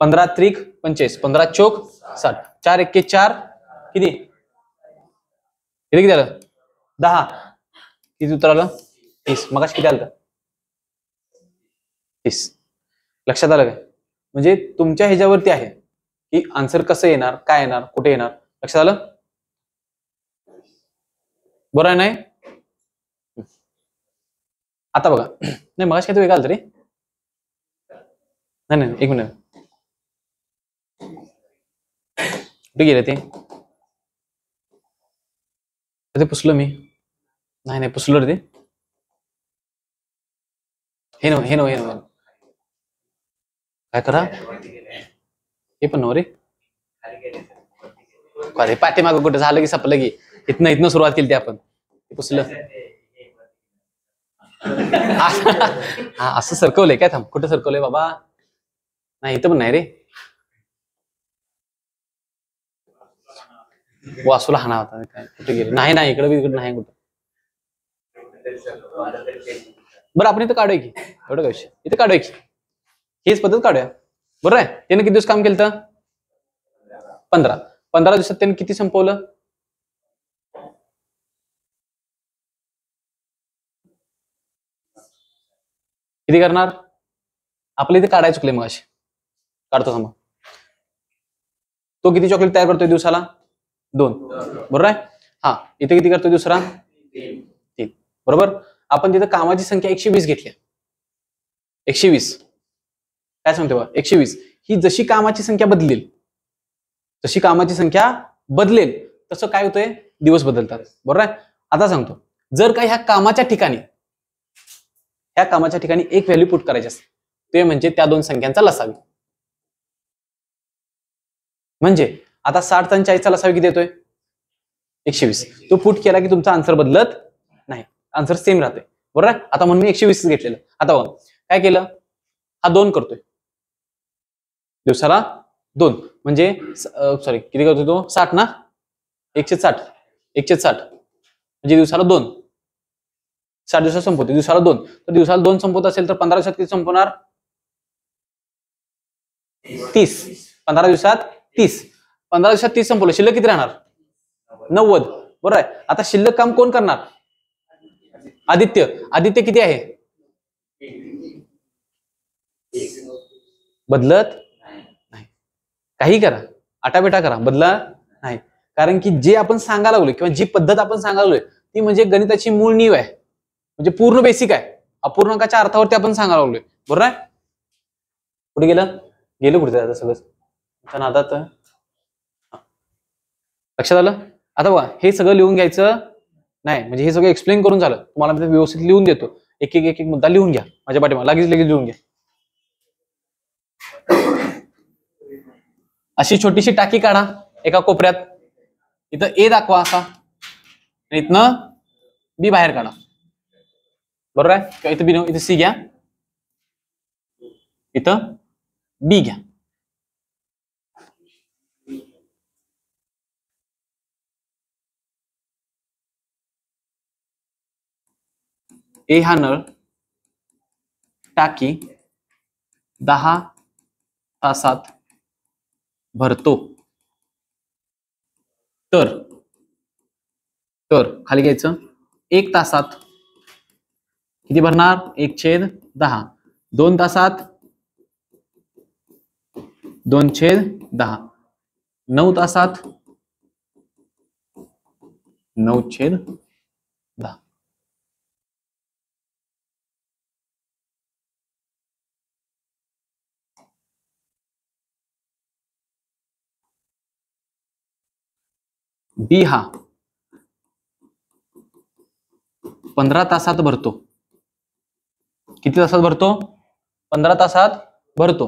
15 त्रिक 45. 15 चौक 60. 4 एक्के 4. किती? किती झालं? 10. किती उत्तर आलं? 30. मगाशी किती आलं? 30. लक्षात आलं काय? म्हणजे तुमच्या ह्याच्यावरती आहे की आन्सर कसं येणार, काय येणार, कुठे येणार. लक्षात आलं? बरं आहे नाही? आता बघा, नाही मगाशी काय तू वेगळं आलं तरी? नाही, एक मिनिट. कुठे गेले ते? पुसलं मी. नाही पुसलं रे ते. हे नव काय करा? हे पण नव रे. अरे पाठीमागं कुठे झालं की सपलं की इथनं सुरुवात केली ती आपण. पुसलं. हा असं सरकवलंय काय? थांब, कुठं सरकवलंय बाबा? नाही इथं पण नाही रे. वासूला हाना होता काय? कुठे गेले? नाही इकडे नाही कुठं. बरं आपण इथं काढूया की. एवढं काय विषय? इथं काढूया की. हीच पद्धत काढूया. बरोबर आहे? त्याने किती दिवस काम केलं? 15. 15 दिवसात त्याने किती संपवलं? किती करणार? आपल्या इथे काढायला चुकले मग. अशी काढतो थांबा. तो किती चॉकलेट तयार करतोय दिवसाला? 2. बरोबर आहे? हा, इथे किती करतोय दुसरा 3, बरोबर. आपण तिथं कामाची संख्या 120 घेतली, 120 काय सांगतो बा 120. ही जशी कामाची संख्या बदलेल, जशी कामाची संख्या बदलेल तसं काय होतंय, दिवस बदलतात, बरोबर आहे. आता सांगतो, जर का ह्या कामाच्या ठिकाणी एक व्हॅल्यू पुट करायची असते, ते म्हणजे त्या दोन संख्यांचा लसावी. म्हणजे आता 60 आणि 40चा लसावी किती येतोय 120. तो पुट केला की तुमचा आन्सर बदलत नाही, आन्सर सेम राहते, बरोबर आहे. आता म्हणून मी 120 घेतलेलं. आता बघा काय केलं, हा 2 करतोय दिवसाला 2, म्हणजे सॉरी किती करतोय तो 60 ना, 160 म्हणजे दिवसाला 2, 60 दिवसात संपवतो, दिवसाला 2. तर दिवसाला 2 संपवत असेल तर 15 दिवसात किती संपवणार 30. 15 दिवसात 30, 15 दिवसात 30 संपवलं, शिल्लक किती राहणार 90, बरोबर आहे. आता शिल्लक काम कोण करणार, आदित्य किती आहे, बदलत नाही. काही करा, आटाबेटा करा, बदला नाही. कारण की जे आपण सांगायला लागलोय किंवा जी पद्धत आपण सांगायला लागलोय ती म्हणजे गणिताची मूळ नीव आहे, म्हणजे पूर्ण बेसिक आहे. अपूर्णांकाच्या अर्थावरती आपण सांगायला लागलोय, बरोबर आहे. कुठे गेलं कुठे आता सगळं नादात, लक्षात आलं. आता बघा हे सगळं लिहून घ्यायचं नाही, म्हणजे हे सगळं एक्सप्लेन करून झालं, तुम्हाला मी व्यवस्थित लिहून देतो. एक एक मुद्दा लिहून घ्या माझ्या पाठीमागे, लगेच लिहून घ्या. अशी छोटीशी टाकी काढा एका कोपऱ्यात, इथं ए दाखवा असा, इथनं बी बाहेर काढा, बरोबर आहे. किंवा इथं बी, इथं सी घ्या, इथं बी घ्या. ए हा नळ टाकी 10 तासात भरतो, तर खाली घ्यायचं 1 तासात किती भरणार 1/10, 2 तासात 2/10, 9 तासात 9/10. बी हा 15 तासात भरतो, किती तासात भरतो 15 तासात भरतो.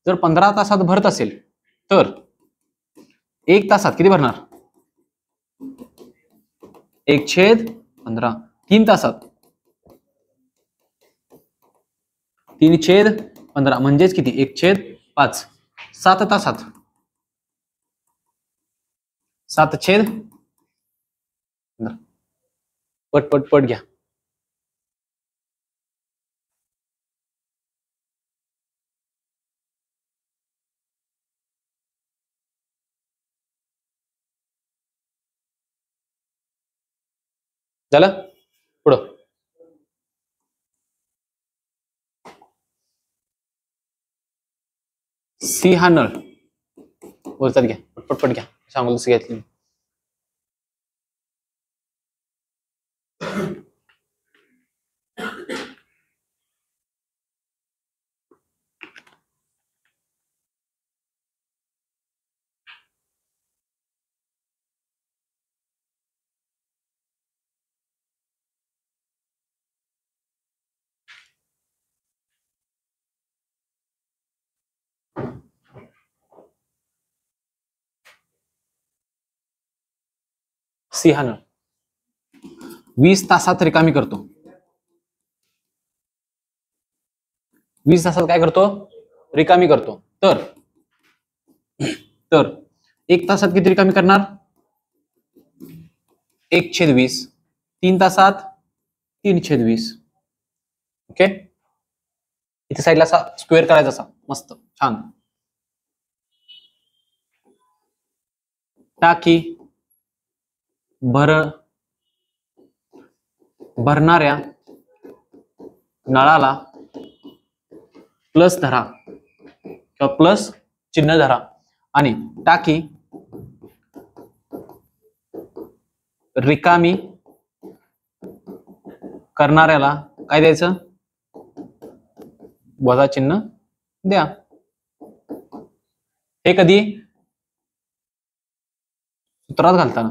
जर 15 तासात भरत असेल तर 1 तासात किती भरणार 1/15, 3 तासात 3/15 म्हणजेच किती 1/5, 7 तासात 7/15. पट घ्या. झालं पुढं. सी हा नळ बोलतात घ्या, पटपट घ्या, सांगू तसं घेतलं. सी हा नळ 20 तासात रिकामी करतो, 20 तासात काय करतो रिकामी करतो. तर 1 तासात किती रिकामी करणार 1/20, 3 तासात 3/20. ओके, इथे साईडला असा स्क्वेअर करायचा असा मस्त छान. टाकी भरणाऱ्या नळाला प्लस धरा किंवा प्लस चिन्ह धरा आणि टाकी रिकामी करणाऱ्याला काय द्यायचं? वजा चिन्ह द्या. हे कधी? सूत्रात घालताना.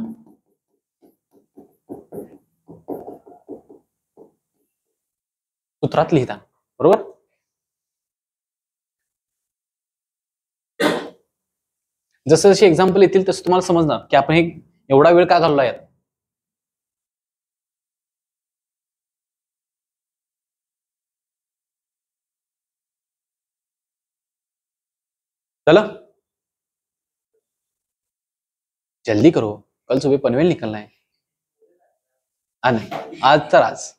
सूत्रात लिहिताना. बरोबर? जसं जसे एक्झाम्पल येतील तसं तुम्हाला समजणार की आपण हे एवढा वेळ का घालवला यात. चला जल्दी करो, कल सुबह पनवेल निकलना है. नाही, आज तर आज.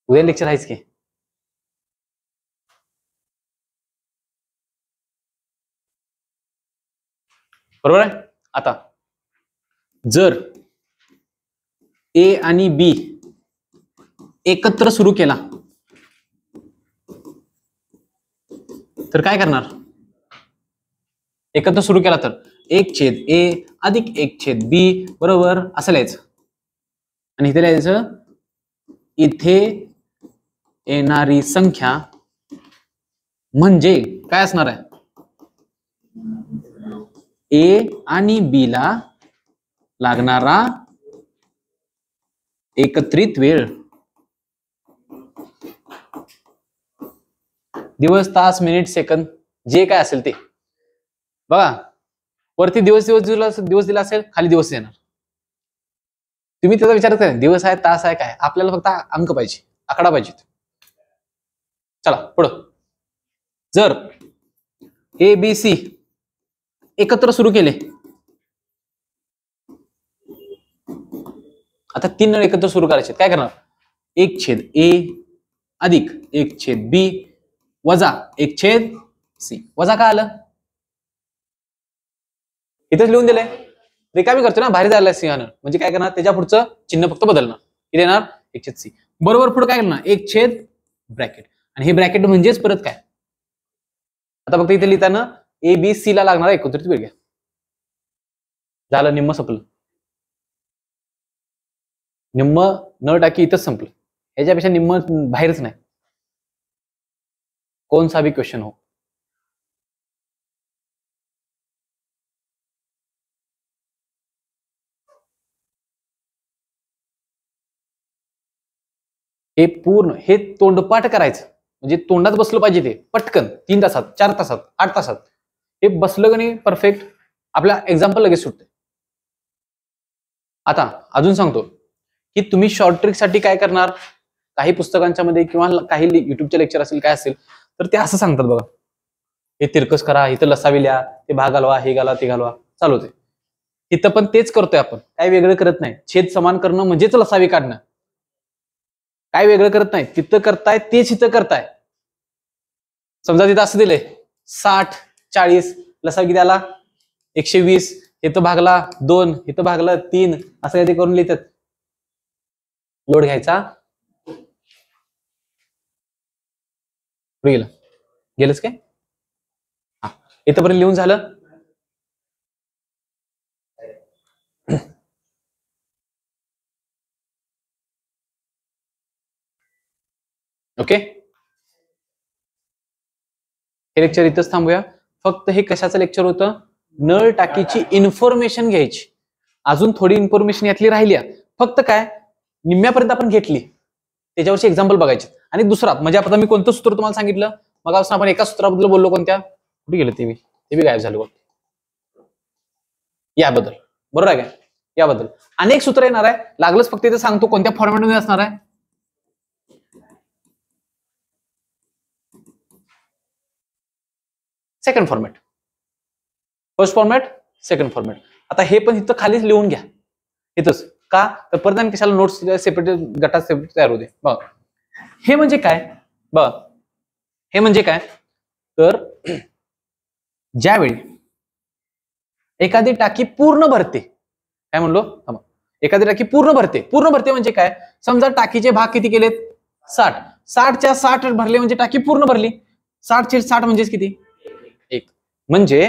उद्या लेक्चर आहेच की. बरोबर आहे. आता जर ए आणि बी एकत्र सुरू केला तर काय करणार? एकत्र सुरू केला तर 1/a अधिक 1/b बरोबर असं लिहायचं. आणि इथे लिहायचं इथे येणारी संख्या म्हणजे काय असणार आहे? ए आणि बी ला लागणारा एकत्रित वेळ. दिवस, तास, मिनिट, सेकंद जे काय असेल ते. बघा वरती दिवस दिला असेल, खाली दिवस येणार. तुम्ही त्याचा विचार करा, दिवस आहे, तास आहे, काय आपल्याला फक्त अंक पाहिजे, आकडा पाहिजे. चला पुढं. जर ए बी सी एकत्र सुरू केले, आता 3 नळ एकत्र सुरू करायचे, काय करणार? 1/a अधिक 1/b वजा 1/c. वजा का आलं? इथेच लिहून दिलंय. रिकामी करतो ना, बाहेर जायला सिंहानं, म्हणजे काय करणार? त्याच्या पुढचं चिन्ह फक्त बदलणार. किती येणार? 1/c बरोबर. पुढे काय करणार? 1 ब्रॅकेट. आणि हे ब्रॅकेट म्हणजेच परत काय? आता फक्त इथे लिहिताना ए बी सी ला लागणार एकत्रित वेळ घ्या. झालं, निम्म संपलं. निम्म न टाकी इथंच संपलं. याच्यापेक्षा निम्म बाहेरच नाही. कोण सा भी क्वेश्चन हो. हे पूर्ण हे तोंडपाठ करायचं, म्हणजे तोंडात बसलं पाहिजे ते पटकन. 3 तासात, 4 तासात, 8 तासात हे बसलं का नाही परफेक्ट, आपला एक्झाम्पल लगेच सुटते. आता अजून सांगतो की तुम्ही शॉर्ट ट्रिक साठी काय करणार. काही पुस्तकांच्या मध्ये किंवा काही युट्यूबचे लेक्चर असेल, काय असेल तर ते असं सांगतात बघा, हे तिरकस करा, इथं लसावी लिहा, ते भाग घालवा, हे घालवा, ते घालवा, चालू होते. इथं पण तेच करतोय आपण, काय वेगळं करत नाही. छेद समान करणं म्हणजेच लसावी काढणं, काय वेगळं करत नाही. तिथं करताय तेच इथं करताय. समजा तिथं असं दिलंय 60 40, लसावी किती आला? 120. इथं भागला 2, इथं भागला 3, असं काय ते करून लिहितात. लोड घ्यायचा. गेलंच काय? हा, इथंपर्यंत लिहून झालं. ओके, हे लेक्चर इथंच थांबूया. फक्त हे कशाचं लेक्चर होतं? नळ टाकीची इन्फॉर्मेशन घ्यायची. अजून थोडी इन्फॉर्मेशन यातली राहिली, फक्त काय निम्म्यापर्यंत आपण घेतली, त्याच्यावरची एक्झाम्पल बघायचे. आणि दुसरा म्हणजे आता मी कोणतं सूत्र तुम्हाला सांगितलं मग आपण एका सूत्राबद्दल बोललो, कोणत्या? कुठे गेलं ते बी गायब झालं. याबद्दल. बरोबर आहे काय? याबद्दल अनेक सूत्र येणार आहे. लागलंच फक्त इथे सांगतो कोणत्या फॉर्मॅटमध्ये असणार आहे. Second format, first format, second format. आता हे पण इथं खालीच लिहून घ्या इथंच. का तर परत कशाला नोट्स सेपरेट गटात सेपरेट तयार होते. बघ हे म्हणजे काय? बघ हे म्हणजे काय तर ज्यावेळी एखादी टाकी पूर्ण भरते, काय म्हणलो? एखादी टाकी पूर्ण भरते. पूर्ण भरते म्हणजे काय? समजा टाकीचे भाग किती केलेत? 60. 60च्या 60 भरले म्हणजे टाकी पूर्ण भरली. 60 चे 60 म्हणजेच किती? 1. म्हणजे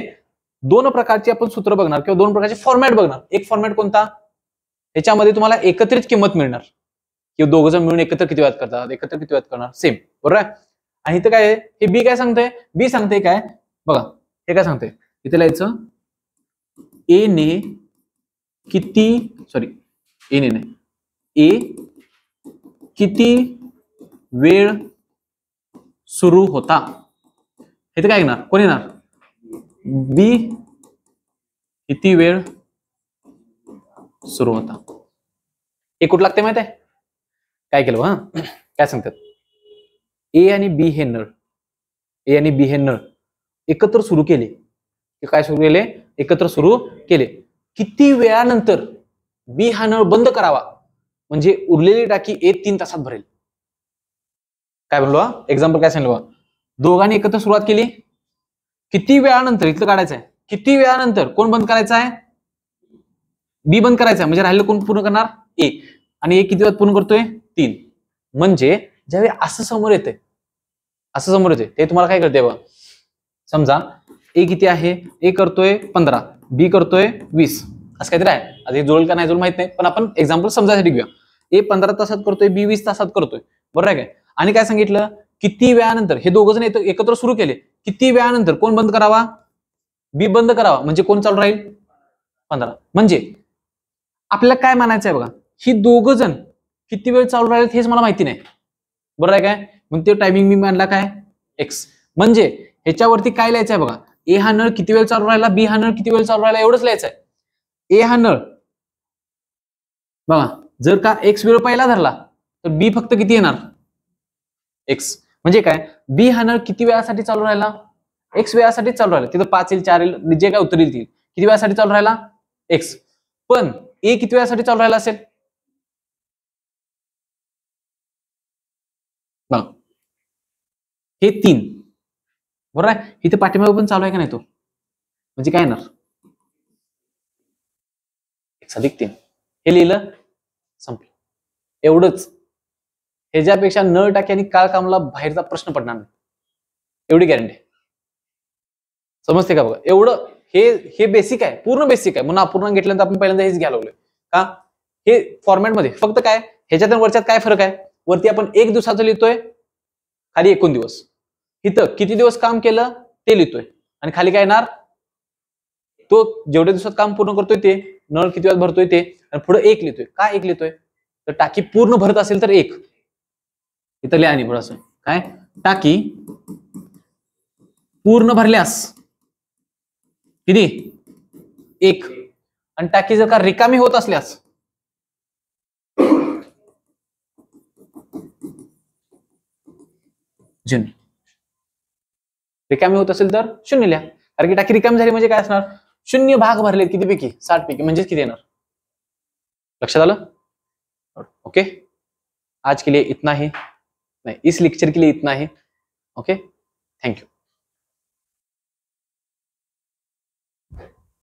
दोन प्रकारची आपण सूत्र बघणार किंवा दोन प्रकारचे फॉर्मॅट बघणार. एक फॉर्मॅट कोणता, त्याच्यामध्ये तुम्हाला एकत्रित किंमत मिळणार किंवा दोघ जण मिळून एकत्र किती व्याज करतात, एकत्र किती व्याज करणार, सेम बरोबर आहे. आणि इथं काय आहे, हे बी काय सांगतंय, बी सांगते काय बघा, हे काय सांगते इथे लिहायचं, ए ने किती, सॉरी ए ने नाही, ए किती वेळ सुरू होता, इथे काय येणार, कोण येणार, बी किती वेळ सुरू होता. हे कुठं लागते माहित आहे, काय केलं हा, काय सांगतात, ए आणि बी हे नळ, ए आणि बी हे नळ एकत्र सुरू केले, काय सुरू केले, एकत्र सुरू केले. किती वेळानंतर बी हा नळ बंद करावा म्हणजे उरलेली टाकी ए 3 तासात भरेल. काय म्हणलो, एक्झाम्पल काय सांगितलं, दोघांनी एकत्र सुरुवात केली, किती वेळानंतर, इथलं काढायचं आहे, किती वेळानंतर कोण बंद करायचं आहे, बी बंद करायचा आहे, म्हणजे राहिलं कोण पूर्ण करणार, ए, आणि ए किती वेळात पूर्ण करतोय, 3. म्हणजे ज्यावेळी असं समोर येते, असं समोर येते, ते तुम्हाला काय करते बघा, समजा ए किती आहे, ए करतोय 15, बी करतोय 20, असं काहीतरी आहे. आता हे जुळेल का नाही जुळेल माहित नाही, पण आपण एक्झाम्पल समजायसाठी घेऊया. ए 15 तासात करतोय, बी 20 तासात करतोय, बरोबर आहे काय. आणि काय सांगितलं, किती वेळानंतर, हे दोघ जण एकत्र सुरू केले, किती वेळानंतर कोण बंद करावा, बी बंद करावा, म्हणजे कोण चालू राहील, 15. म्हणजे आपल्याला काय म्हणायचं आहे बघा, ही दोघ जण किती वेळ चालू राहिले हेच मला माहिती नाही, बरोबर आहे काय. मग ते टायमिंग मी मानला काय, एक्स. म्हणजे ह्याच्यावरती काय लिहायचं आहे बघा, ए हा नळ किती वेळ चालू राहिला, बी हा नळ किती वेळ चालू राहिला, एवढंच लिहायचं आहे. ए हा नळ बघा, जर का एक्स वेळ पहिला धरला तर बी फक्त किती येणार, एक्स. म्हणजे काय, बी हा नळ किती वेळासाठी चालू राहिला, एक्स वेळासाठी चालू राहिला, तिथं 5 येईल, 4 येईल, जे काय उत्तर येईल ती किती वेळासाठी चालू राहिला, एक्स. पण ए किती वेळासाठी चालू राहिला असेल, बघा हे 3, बरोबर आहे. इथे पाठीमागे पण चालू आहे का नाही तो, म्हणजे काय येणार, x+3. हे लिहिलं, संपलं, एवढंच. ह्याच्यापेक्षा नळ टाकी आणि काळ कामला बाहेरचा प्रश्न पडणार नाही, एवढी गॅरंटी. समजते का बघा, एवढं हे बेसिक आहे, पूर्ण बेसिक आहे. म्हणून अपूर्णांक घेतल्यानंतर आपण पहिल्यांदा हेच घ्यायला लागलोय का, हे फॉर्मॅट मध्ये फक्त काय, ह्याच्यात आणि वरच्यात काय फरक आहे, वरती आपण 1 दिवसाचं लिहितोय, खाली 1 दिवस, इथं किती दिवस काम केलं ते लिहितोय, आणि खाली काय येणार, तो जेवढ्या दिवसात काम पूर्ण करतोय ते, नळ किती वेळात भरतोय ते, आणि पुढे 1 लिहितोय. का 1 लिहितोय, तर टाकी पूर्ण भरत असेल तर 1, इथं लिहा आणि थोडंसं काय, टाकी पूर्ण भरल्यास किती, 1. आणि टाकी जर का रिकामी होत असल्यास, शून्य. रिकामी होत असेल तर 0 लिहा, कारण की टाकी रिकामी झाली म्हणजे काय असणार, 0 भाग भरले किती पैकी, 60 पैकी, म्हणजे किती येणार, लक्षात आलं. ओके, आज के लिए इतना ही, नहीं इस लेक्चर के लिए इतना ही. Okay, thank you.